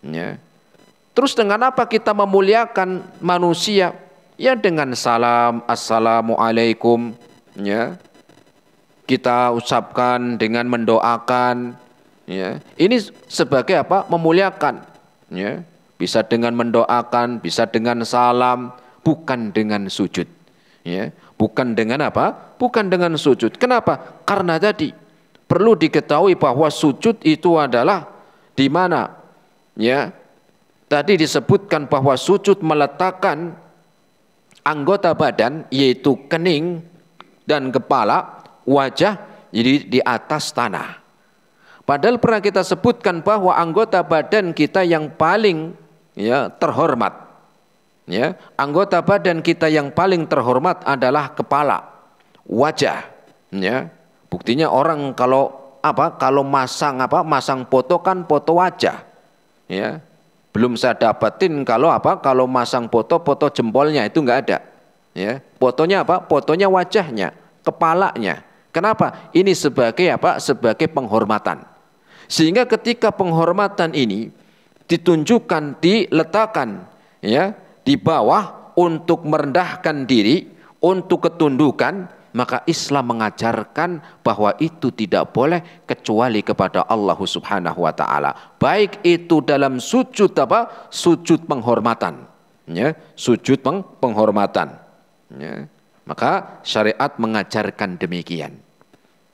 Ya. Terus dengan apa kita memuliakan manusia? Ya dengan salam, assalamualaikum. Ya. Kita ucapkan dengan mendoakan. Ya. Ini sebagai apa? Memuliakan. Ya. Bisa dengan mendoakan, bisa dengan salam, bukan dengan sujud. Ya. Bukan dengan apa? Bukan dengan sujud. Kenapa? Karena tadi perlu diketahui bahwa sujud itu adalah di mana? Ya. Tadi disebutkan bahwa sujud meletakkan anggota badan yaitu kening dan kepala, wajah jadi di atas tanah. Padahal pernah kita sebutkan bahwa anggota badan kita yang paling terhormat, anggota badan kita yang paling terhormat adalah kepala, wajah. Buktinya orang kalau masang foto kan foto wajah. Belum saya dapetin kalau masang foto jempolnya itu nggak ada. Fotonya fotonya wajahnya, kepalanya. Kenapa? Ini sebagai sebagai penghormatan. Sehingga ketika penghormatan ini ditunjukkan, diletakkan di bawah untuk merendahkan diri, untuk ketundukan, maka Islam mengajarkan bahwa itu tidak boleh kecuali kepada Allah Subhanahu wa taala. Baik itu dalam sujud sujud penghormatan. Sujud penghormatan. Maka syariat mengajarkan demikian.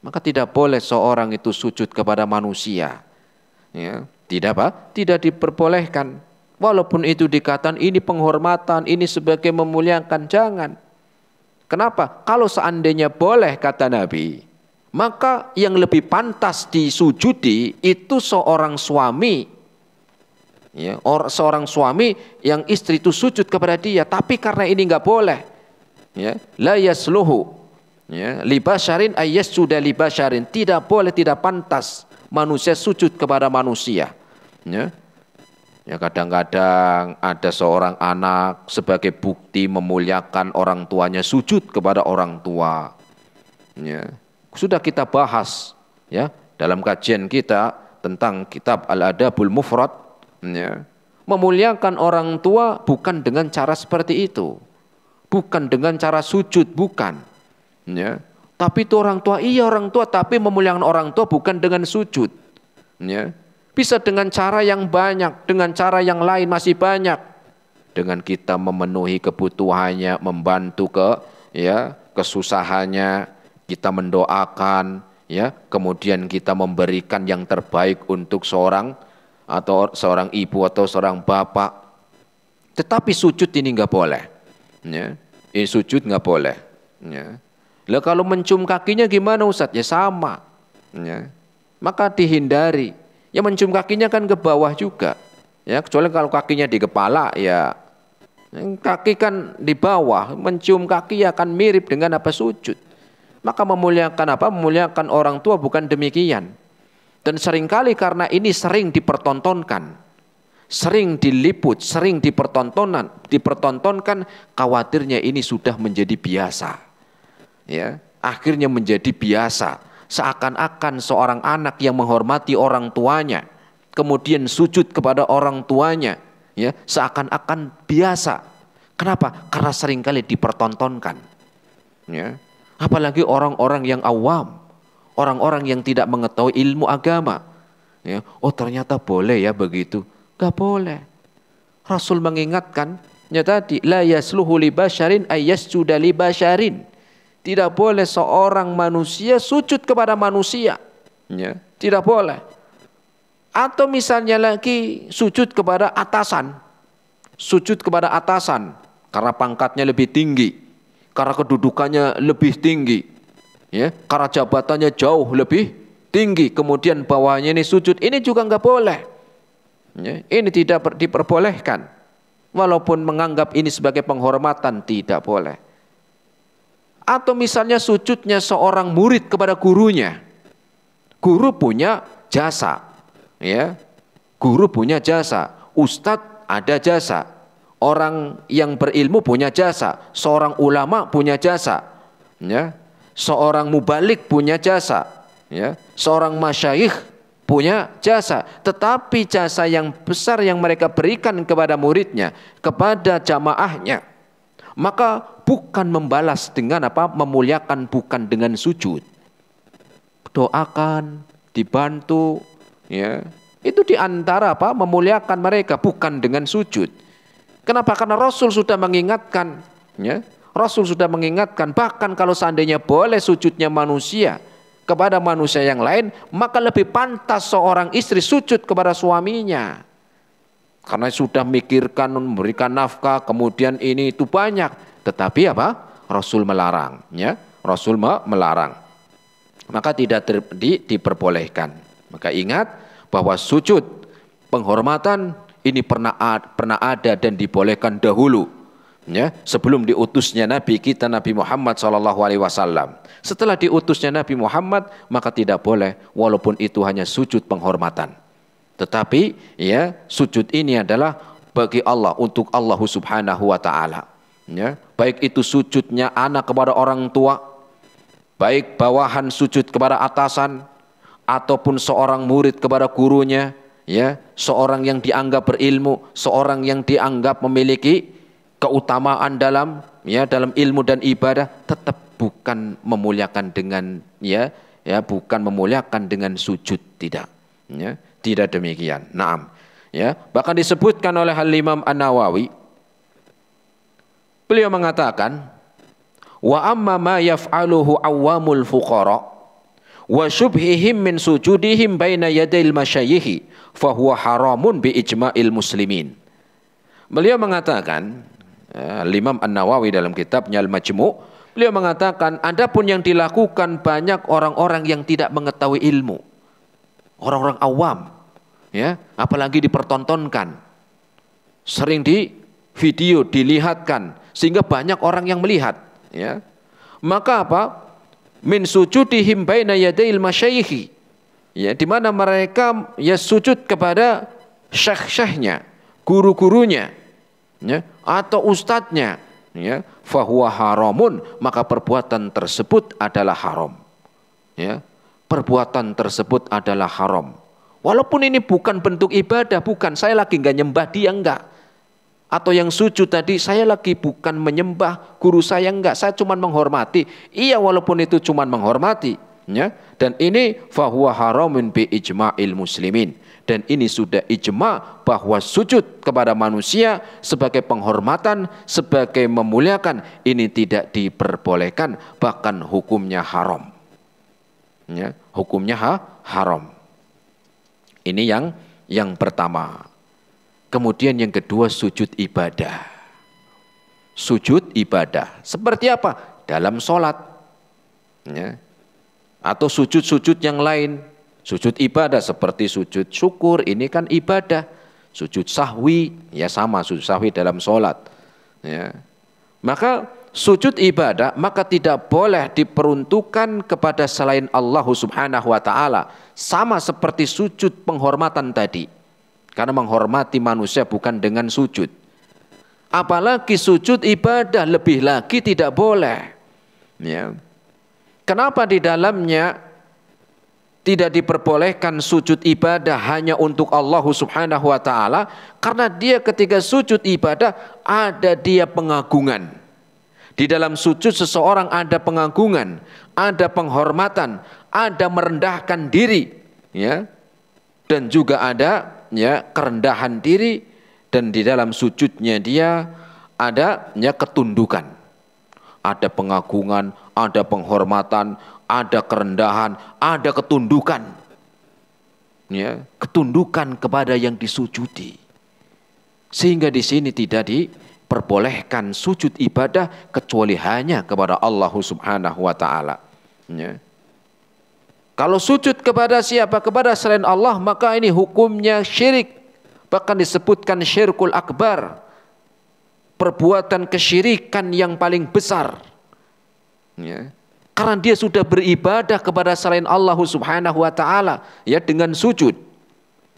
Maka tidak boleh seorang itu sujud kepada manusia. Tidak diperbolehkan. Walaupun itu dikatakan ini penghormatan, ini sebagai memuliakan, jangan. Kenapa? Kalau seandainya boleh kata Nabi, maka yang lebih pantas disujudi itu seorang suami. Seorang suami yang istri itu sujud kepada dia, tapi karena ini nggak boleh. La yasluhu libasharin ayyasjuda libasharin, tidak boleh, tidak pantas manusia sujud kepada manusia. Kadang-kadang ada seorang anak sebagai bukti memuliakan orang tuanya sujud kepada orang tua. Sudah kita bahas dalam kajian kita tentang kitab Al-Adabul Mufrad. Memuliakan orang tua bukan dengan cara seperti itu. Bukan dengan cara sujud, bukan. Tapi itu orang tua, iya orang tua, tapi memuliakan orang tua bukan dengan sujud. Bisa dengan cara yang banyak, dengan cara yang lain masih banyak. Dengan kita memenuhi kebutuhannya, membantu kesusahannya, kita mendoakan, kemudian kita memberikan yang terbaik untuk seorang ibu atau seorang bapak. Tetapi sujud ini nggak boleh. Ini sujud nggak boleh. Lah kalau mencium kakinya gimana Ustaz? Ya sama. Maka dihindari. Ya mencium kakinya kan ke bawah juga. Kecuali kalau kakinya di kepala, kaki kan di bawah, mencium kaki akan mirip dengan sujud. Maka memuliakan orang tua bukan demikian. Dan seringkali karena ini sering dipertontonkan, sering diliput, sering dipertontonkan, khawatirnya ini sudah menjadi biasa. Akhirnya menjadi biasa. Seakan-akan seorang anak yang menghormati orang tuanya, kemudian sujud kepada orang tuanya, seakan-akan biasa. Kenapa? Karena seringkali dipertontonkan. Apalagi orang-orang yang awam, orang-orang yang tidak mengetahui ilmu agama. Oh ternyata boleh ya begitu. Gak boleh. Rasul mengingatkan, tadi la yasluhu li basyarin ayyasjuda li basyarin. Tidak boleh seorang manusia sujud kepada manusia. Tidak boleh. Atau misalnya lagi sujud kepada atasan. Sujud kepada atasan. Karena pangkatnya lebih tinggi. Karena kedudukannya lebih tinggi. Karena jabatannya jauh lebih tinggi. Kemudian bawahnya ini sujud. Ini juga nggak boleh. Ini tidak diperbolehkan. Walaupun menganggap ini sebagai penghormatan, tidak boleh. Atau misalnya sujudnya seorang murid kepada gurunya. Guru punya jasa. Guru punya jasa. Ustadz ada jasa. Orang yang berilmu punya jasa. Seorang ulama punya jasa. Seorang mubalik punya jasa. Seorang masyayikh punya jasa, tetapi jasa yang besar yang mereka berikan kepada muridnya, kepada jamaahnya, maka bukan membalas dengan apa? Memuliakan, bukan dengan sujud. Doakan, dibantu, ya. Itu diantara apa? Memuliakan mereka, bukan dengan sujud. Kenapa? Karena Rasul sudah mengingatkan, ya. Rasul sudah mengingatkan, bahkan kalau seandainya boleh sujudnya manusia kepada manusia yang lain, maka lebih pantas seorang istri sujud kepada suaminya. Karena sudah mikirkan, memberikan nafkah, kemudian ini itu banyak. Tetapi apa? Rasul melarang, ya. Rasul melarang. Maka tidak diperbolehkan. Maka ingat bahwa sujud penghormatan ini pernah ada dan dibolehkan dahulu, ya, sebelum diutusnya Nabi kita Nabi Muhammad SAW. Setelah diutusnya Nabi Muhammad, maka tidak boleh, walaupun itu hanya sujud penghormatan. Tetapi ya, sujud ini adalah bagi Allah, untuk Allah Subhanahu wa taala. Ya, baik itu sujudnya anak kepada orang tua, baik bawahan sujud kepada atasan, ataupun seorang murid kepada gurunya, ya, seorang yang dianggap berilmu, seorang yang dianggap memiliki keutamaan dalam ilmu dan ibadah, tetap bukan memuliakan dengan bukan memuliakan dengan sujud, tidak, ya, tidak demikian. Naam, ya, bahkan disebutkan oleh Al-Imam An-Nawawi, beliau mengatakan, wa amma ma yaf'aluhu awamul fuqara wa syubhihim min sujudihim baina yadil masyayikh fa huwa haramun bi ijma'il muslimin. Beliau mengatakan, Imam An-Nawawi dalam kitabnya Al-Majmu', beliau mengatakan, adapun yang dilakukan banyak orang-orang yang tidak mengetahui ilmu, orang-orang awam, ya, apalagi dipertontonkan, sering di video dilihatkan sehingga banyak orang yang melihat, ya. Maka apa? Min sujudihim baina yadail masyayikh, ya, di mana mereka ya sujud kepada syekh-syekhnya, guru-gurunya, ya, atau ustadznya, ya, fahuwa haramun, maka perbuatan tersebut adalah haram, ya, perbuatan tersebut adalah haram. Walaupun ini bukan bentuk ibadah, bukan, saya lagi nggak nyembah dia, enggak, atau yang sujud tadi saya lagi bukan menyembah guru saya, enggak, saya cuma menghormati, iya, walaupun itu cuma menghormati, ya, dan ini fahuwa haramun bi ijma'il muslimin. Dan ini sudah ijma bahwa sujud kepada manusia sebagai penghormatan, sebagai memuliakan, ini tidak diperbolehkan, bahkan hukumnya haram, ya, hukumnya haram. Ini yang pertama. Kemudian yang kedua, sujud ibadah. Sujud ibadah seperti apa? Dalam sholat, ya, atau sujud-sujud yang lain. Sujud ibadah seperti sujud syukur, ini kan ibadah. Sujud sahwi, ya sama, sujud sahwi dalam sholat, ya. Maka sujud ibadah, maka tidak boleh diperuntukkan kepada selain Allah Subhanahu wa ta'ala. Sama seperti sujud penghormatan tadi. Karena menghormati manusia bukan dengan sujud. Apalagi sujud ibadah, lebih lagi tidak boleh, ya. Kenapa di dalamnya tidak diperbolehkan sujud ibadah hanya untuk Allah Subhanahu wa ta'ala? Karena dia ketika sujud ibadah ada dia pengagungan. Di dalam sujud seseorang ada pengagungan, ada penghormatan, ada merendahkan diri, ya, dan juga ada, ya, kerendahan diri, dan di dalam sujudnya dia ada, ya, ketundukan. Ada pengagungan, ada penghormatan, ada kerendahan, ada ketundukan, ya, ketundukan kepada yang disujudi. Sehingga di sini tidak diperbolehkan sujud ibadah kecuali hanya kepada Allah Subhanahu wa ta'ala, ya. Kalau sujud kepada siapa? Kepada selain Allah, maka ini hukumnya syirik. Bahkan disebutkan syirkul akbar, perbuatan kesyirikan yang paling besar, ya. Karena dia sudah beribadah kepada selain Allah Subhanahu wa ta'ala, ya, dengan sujud.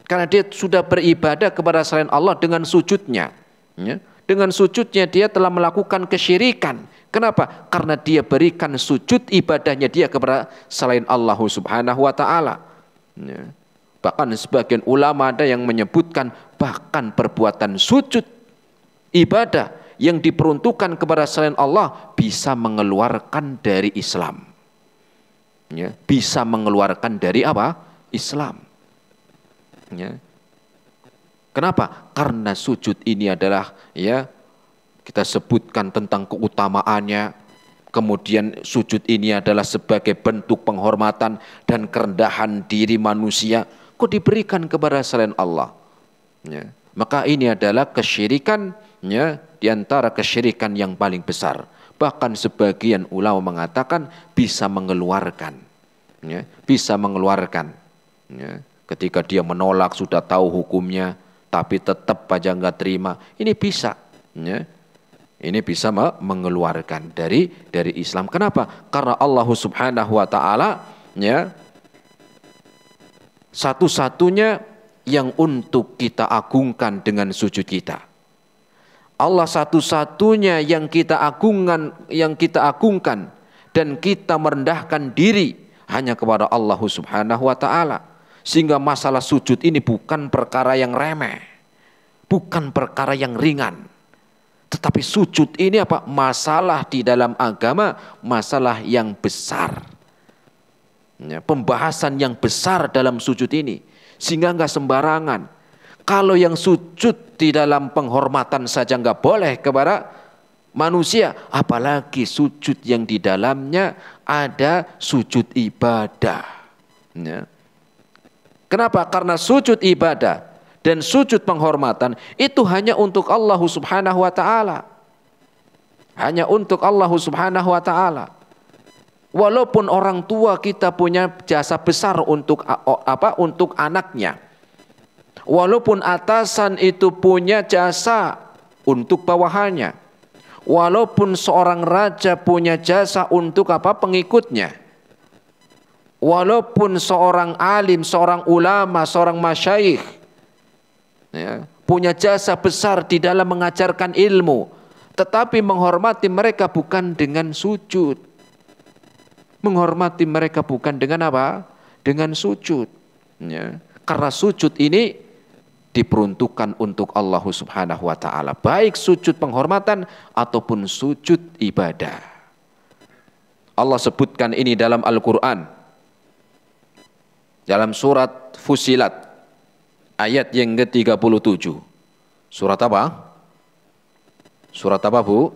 Karena dia sudah beribadah kepada selain Allah dengan sujudnya, ya. Dengan sujudnya dia telah melakukan kesyirikan. Kenapa? Karena dia berikan sujud ibadahnya dia kepada selain Allah Subhanahu wa ta'ala, ya. Bahkan sebagian ulama ada yang menyebutkan bahkan perbuatan sujud ibadah yang diperuntukkan kepada selain Allah bisa mengeluarkan dari Islam. Ya, bisa mengeluarkan dari apa? Islam. Ya. Kenapa? Karena sujud ini adalah ya kita sebutkan tentang keutamaannya. Kemudian sujud ini adalah sebagai bentuk penghormatan dan kerendahan diri manusia. Kok diberikan kepada selain Allah? Ya. Maka ini adalah kesyirikan, ya, di antara kesyirikan yang paling besar. Bahkan sebagian ulama mengatakan bisa mengeluarkan, ya, bisa mengeluarkan. Ya. Ketika dia menolak sudah tahu hukumnya, tapi tetap aja nggak terima, ini bisa, ya. Ini bisa mengeluarkan dari Islam. Kenapa? Karena Allah Subhanahu wa taala, ya, satu-satunya yang untuk kita agungkan dengan sujud kita. Allah satu-satunya yang kita agungkan dan kita merendahkan diri hanya kepada Allah Subhanahu wa taala. Sehingga masalah sujud ini bukan perkara yang remeh, bukan perkara yang ringan. Tetapi sujud ini apa? Masalah di dalam agama, masalah yang besar. Ya, pembahasan yang besar dalam sujud ini. Sehingga nggak sembarangan. Kalau yang sujud di dalam penghormatan saja nggak boleh kepada manusia, apalagi sujud yang di dalamnya ada sujud ibadah. Ya. Kenapa? Karena sujud ibadah dan sujud penghormatan itu hanya untuk Allah Subhanahu wa taala. Hanya untuk Allah Subhanahu wa taala. Walaupun orang tua kita punya jasa besar untuk apa? Untuk anaknya. Walaupun atasan itu punya jasa untuk bawahannya. Walaupun seorang raja punya jasa untuk apa? Pengikutnya. Walaupun seorang alim, seorang ulama, seorang masyayikh, ya, punya jasa besar di dalam mengajarkan ilmu, tetapi menghormati mereka bukan dengan sujud. Menghormati mereka bukan dengan apa? Dengan sujud. Ya. Karena sujud ini diperuntukkan untuk Allah Subhanahu wa taala, baik sujud penghormatan ataupun sujud ibadah. Allah sebutkan ini dalam Al-Qur'an. Dalam surat Fussilat ayat yang ke-37. Surat apa? Surat apa, Bu?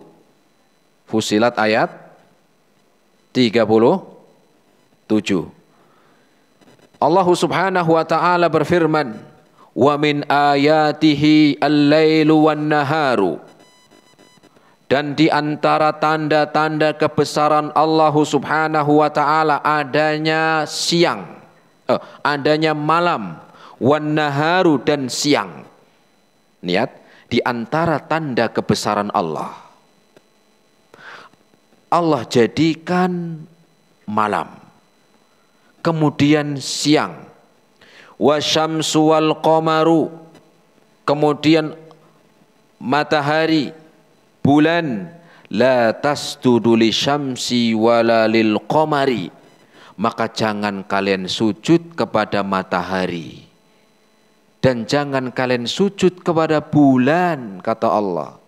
Fussilat ayat 37. Allah Subhanahu wa taala berfirman, "Wa min ayatihi al-lailu wan-naharu." Dan di antara tanda-tanda kebesaran Allah Subhanahu wa taala adanya siang. Adanya malam, wan naharu dan siang. Lihat, di antara tanda kebesaran Allah, Allah jadikan malam, kemudian siang, wasyamsu wal qamaru, kemudian matahari, bulan, la tasjudu lisyamsi wala lil qamari. Maka jangan kalian sujud kepada matahari dan jangan kalian sujud kepada bulan, kata Allah.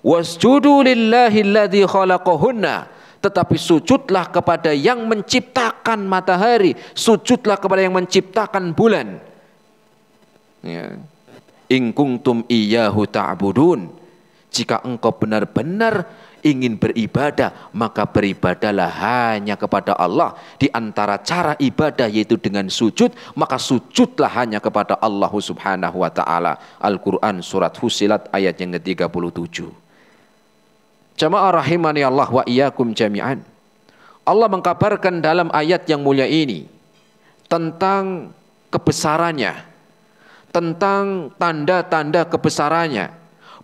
Wasjudu lillahi alladzi khalaqahunna, tetapi sujudlah kepada yang menciptakan matahari, sujudlah kepada yang menciptakan bulan. Ya. In kuntum iyyahu ta'budun, jika engkau benar-benar ingin beribadah, maka beribadahlah hanya kepada Allah. Di antara cara ibadah yaitu dengan sujud, maka sujudlah hanya kepada Allah Subhanahu wa taala. Al-Qur'an surat Fussilat ayat yang ke-37. Jamaah rahimani Allah wa iyyakum jami'an. Allah mengkabarkan dalam ayat yang mulia ini tentang kebesarannya, tentang tanda-tanda kebesarannya.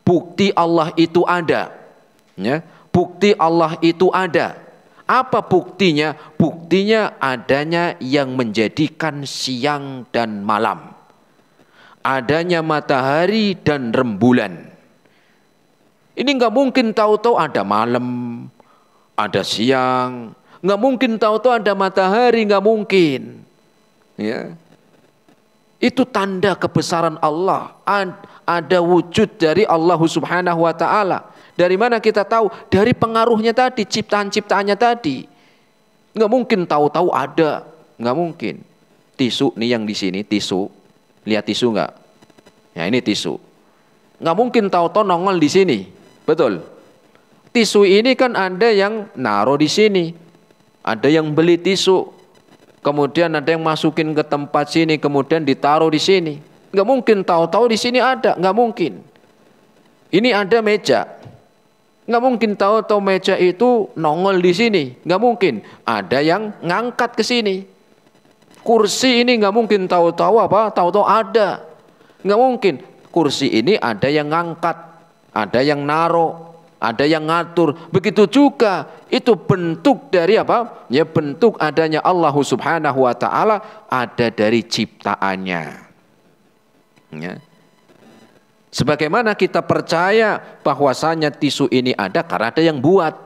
Bukti Allah itu ada. Ya, bukti Allah itu ada. Apa buktinya? Buktinya adanya yang menjadikan siang dan malam, adanya matahari dan rembulan. Ini nggak mungkin tahu-tahu ada malam, ada siang, nggak mungkin tahu-tahu ada matahari, nggak mungkin. Ya, Itu tanda kebesaran Allah. Ada wujud dari Allah Subhanahu wa taala. Dari mana kita tahu? Dari pengaruhnya tadi, ciptaan-ciptaannya tadi. Nggak mungkin tahu-tahu ada, nggak mungkin. Tisu nih yang di sini, tisu. Lihat tisu nggak? Ya ini tisu. Nggak mungkin tahu-tahu nongol di sini. Betul. Tisu ini kan ada yang naruh di sini. Ada yang beli tisu. Kemudian ada yang masukin ke tempat sini, kemudian ditaruh di sini. Nggak mungkin tahu-tahu di sini ada, nggak mungkin. Ini ada meja. Nggak mungkin tahu-tahu meja itu nongol di sini, nggak mungkin. Ada yang ngangkat ke sini. Kursi ini nggak mungkin tahu-tahu apa, tahu-tahu ada. Nggak mungkin. Kursi ini ada yang ngangkat, ada yang naruh, ada yang ngatur. Begitu juga itu bentuk dari apa? Ya bentuk adanya Allah Subhanahu wa taala ada dari ciptaannya. Ya. Sebagaimana kita percaya bahwasanya tisu ini ada karena ada yang buat.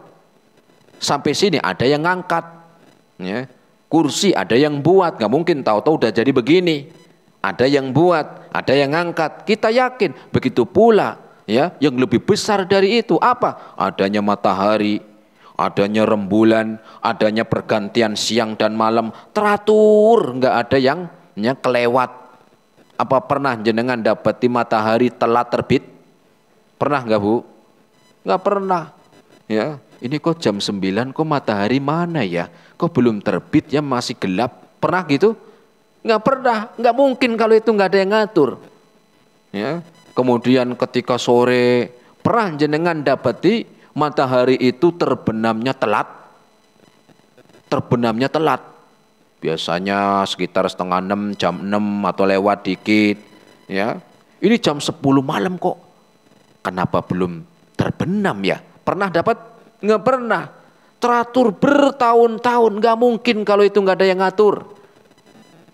Sampai sini ada yang ngangkat. Ya. Kursi ada yang buat, nggak mungkin tahu-tahu udah jadi begini. Ada yang buat, ada yang ngangkat. Kita yakin begitu pula. Ya, yang lebih besar dari itu apa? Adanya matahari, adanya rembulan, adanya pergantian siang dan malam, teratur, nggak ada yang kelewat. Apa pernah jenengan dapati matahari telat terbit? Pernah nggak Bu? Nggak pernah. Ya, ini kok jam 9 kok matahari mana ya? Kok belum terbit ya masih gelap? Pernah gitu? Nggak pernah, nggak mungkin kalau itu nggak ada yang ngatur. Ya. Kemudian ketika sore, pernah jenengan dapati matahari itu terbenamnya telat? Terbenamnya telat. Biasanya sekitar setengah 6, jam 6 atau lewat dikit. Ya, ini jam 10 malam kok. Kenapa belum terbenam ya? Pernah dapat? Nggak pernah. Teratur bertahun-tahun, nggak mungkin kalau itu nggak ada yang ngatur.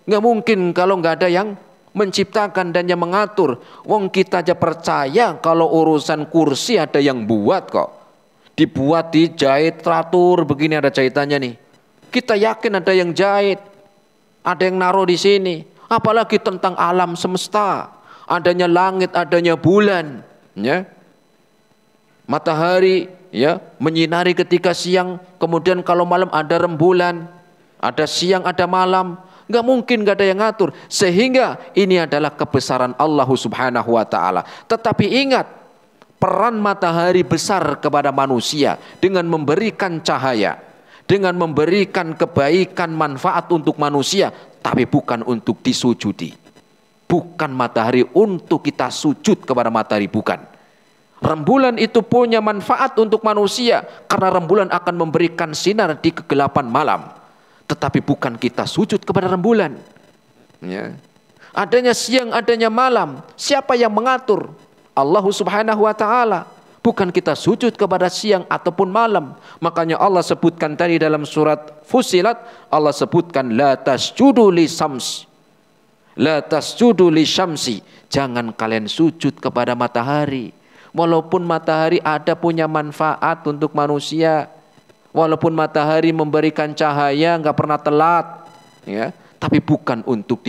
Nggak mungkin kalau nggak ada yang menciptakan dan yang mengatur. Wong kita aja percaya kalau urusan kursi ada yang buat kok. Dibuat, dijahit, teratur, begini ada jahitannya nih. Kita yakin ada yang jahit, ada yang naruh di sini. Apalagi tentang alam semesta, adanya langit, adanya bulan, ya. Matahari, ya, menyinari ketika siang, kemudian kalau malam ada rembulan, ada siang, ada malam. Nggak mungkin nggak ada yang ngatur. Sehingga ini adalah kebesaran Allah Subhanahu wa taala. Tetapi ingat, peran matahari besar kepada manusia dengan memberikan cahaya, dengan memberikan kebaikan manfaat untuk manusia, tapi bukan untuk disujudi. Bukan matahari untuk kita sujud kepada matahari, bukan. Rembulan itu punya manfaat untuk manusia karena rembulan akan memberikan sinar di kegelapan malam. Tetapi bukan kita sujud kepada rembulan. Ya. Adanya siang, adanya malam. Siapa yang mengatur? Allah Subhanahu wa ta'ala. Bukan kita sujud kepada siang ataupun malam. Makanya Allah sebutkan tadi dalam surat Fussilat, Allah sebutkan la tasjudu li syams. La tasjudu li syamsi. Jangan kalian sujud kepada matahari. Walaupun matahari ada punya manfaat untuk manusia. Walaupun matahari memberikan cahaya nggak pernah telat, ya, tapi bukan untuk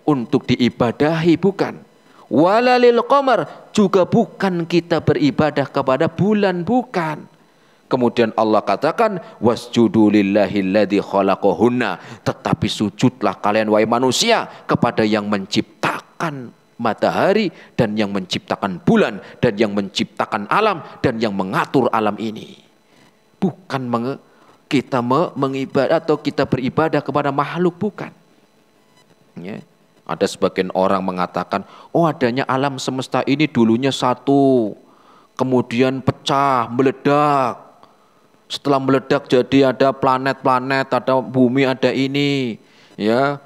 untuk diibadahi, bukan. Walalil qamar, juga bukan kita beribadah kepada bulan, bukan. Kemudian Allah katakan wasjudu lillahilladzi khalaqahunna, tetapi sujudlah kalian wahai manusia kepada yang menciptakan matahari dan yang menciptakan bulan dan yang menciptakan alam dan yang mengatur alam ini. Bukan kita mengibadah atau kita beribadah kepada makhluk, bukan. Ya. Ada sebagian orang mengatakan, oh adanya alam semesta ini dulunya satu, kemudian pecah, meledak. Setelah meledak jadi ada planet-planet, ada bumi, ada ini. Ya.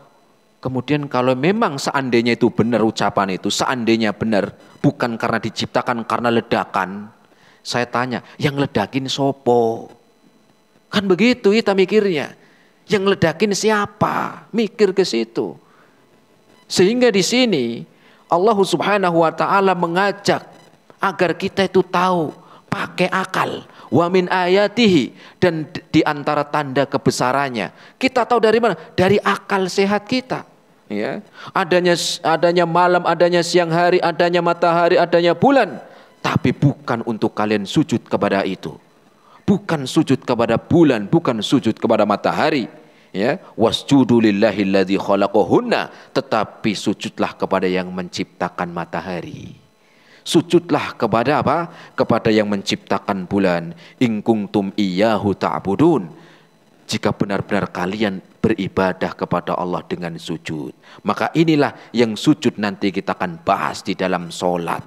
Kemudian kalau memang seandainya itu benar ucapan itu, seandainya benar, bukan karena diciptakan karena ledakan. Saya tanya, yang ledakin sopo? Kan begitu kita mikirnya. Yang ledakin siapa? Mikir ke situ. Sehingga di sini Allah Subhanahu wa taala mengajak agar kita itu tahu, pakai akal. Wa min ayatihi, dan di antara tanda kebesarannya. Kita tahu dari mana? Dari akal sehat kita. ya, adanya malam, adanya siang hari, adanya matahari, adanya bulan, tapi bukan untuk kalian sujud kepada itu. Bukan sujud kepada bulan, bukan sujud kepada matahari, ya. Wasjudu lillahilladzi khalaqahunna, tetapi sujudlah kepada yang menciptakan matahari. Sujudlah kepada apa? Kepada yang menciptakan bulan. In kuntum iyyahu ta'budun. Jika benar-benar kalian beribadah kepada Allah dengan sujud, maka inilah yang sujud nanti kita akan bahas di dalam sholat,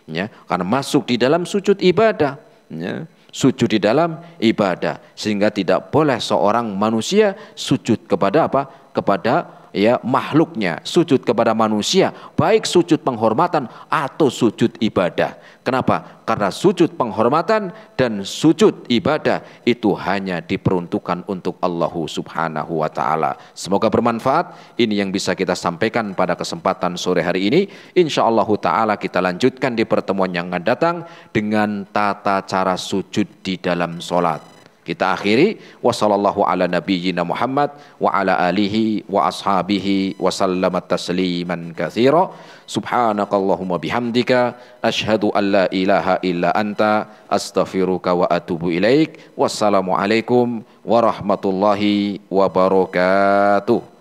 ya. Karena masuk di dalam sujud ibadah, ya. Sujud di dalam ibadah, sehingga tidak boleh seorang manusia sujud kepada apa? Kepada ya makhluknya, sujud kepada manusia, baik sujud penghormatan atau sujud ibadah. Kenapa? Karena sujud penghormatan dan sujud ibadah itu hanya diperuntukkan untuk Allah Subhanahu wa taala. Semoga bermanfaat. Ini yang bisa kita sampaikan pada kesempatan sore hari ini. Insyaallah taala kita lanjutkan di pertemuan yang akan datang dengan tata cara sujud di dalam salat. Kita akhiri, wassallallahu ala nabiyyina Muhammad wa ala alihi wa ashabihi wa sallama tasliman katsira. Subhanakallahumma bihamdika asyhadu an la ilaha illa anta astaghfiruka wa atubu ilaik. Wassalamu alaikum warahmatullahi wabarakatuh.